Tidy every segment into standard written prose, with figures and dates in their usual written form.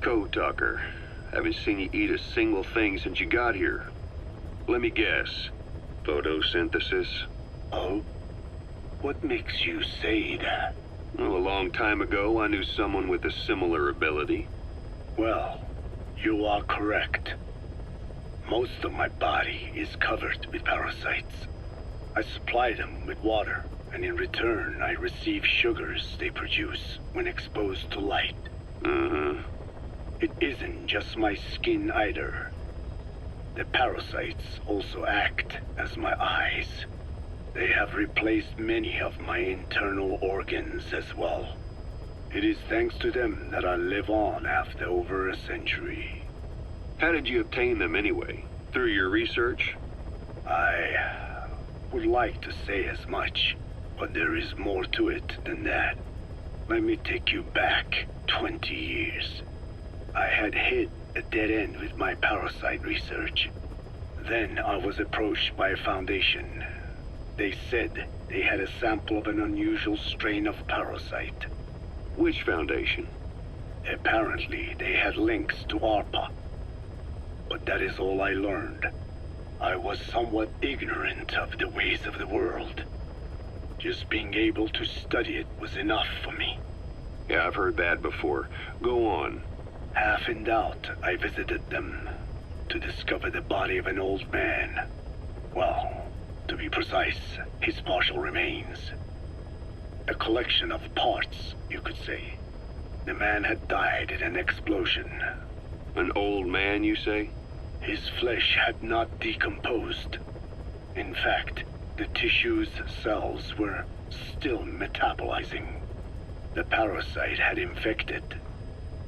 Code talker. Haven't seen you eat a single thing since you got here. Let me guess. Photosynthesis? Oh? What makes you say that? Well, a long time ago, I knew someone with a similar ability. Well, you are correct. Most of my body is covered with parasites. I supply them with water, and in return, I receive sugars they produce when exposed to light. It isn't just my skin either. The parasites also act as my eyes. They have replaced many of my internal organs as well. It is thanks to them that I live on after over a century. How did you obtain them anyway? Through your research? I would like to say as much, but there is more to it than that. Let me take you back 20 years. I had hit a dead end with my parasite research. Then I was approached by a foundation. They said they had a sample of an unusual strain of parasite. Which foundation? Apparently, they had links to ARPA. But that is all I learned. I was somewhat ignorant of the ways of the world. Just being able to study it was enough for me. Yeah, I've heard that before. Go on. Half in doubt, I visited them to discover the body of an old man. Well, to be precise, his partial remains. A collection of parts, you could say. The man had died in an explosion. An old man, you say? His flesh had not decomposed. In fact, the tissue's cells were still metabolizing. The parasite had infected,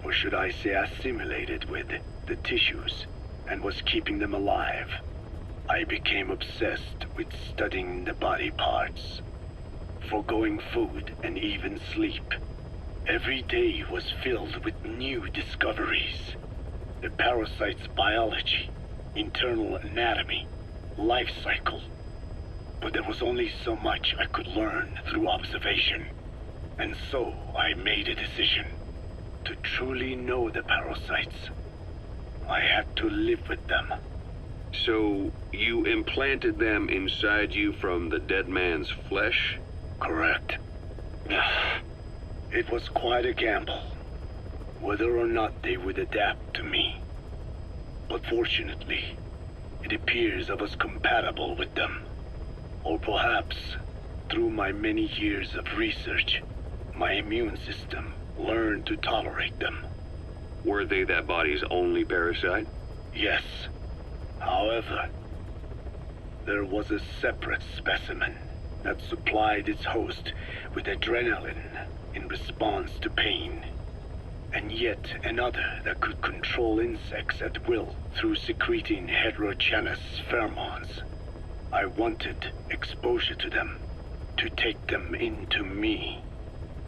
or should I say assimilated with, the tissues, and was keeping them alive. I became obsessed with studying the body parts, foregoing food and even sleep. Every day was filled with new discoveries. The parasite's biology, internal anatomy, life cycle. But there was only so much I could learn through observation. And so I made a decision. To truly know the parasites, I had to live with them. So, you implanted them inside you from the dead man's flesh? Correct. It was quite a gamble, whether or not they would adapt to me. But fortunately, it appears I was compatible with them. Or perhaps, through my many years of research, my immune system learned to tolerate them. Were they that body's only parasite? Yes. However, there was a separate specimen that supplied its host with adrenaline in response to pain, and yet another that could control insects at will through secreting heterogeneous pheromones. I wanted exposure to them, to take them into me,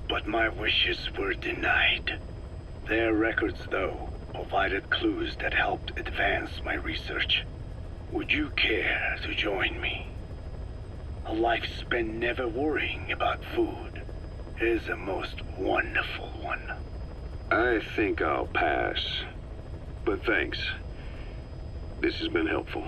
but my wishes were denied. Their records, though, provided clues that helped advance my research. Would you care to join me? A life spent never worrying about food is a most wonderful one. I think I'll pass. But thanks. This has been helpful.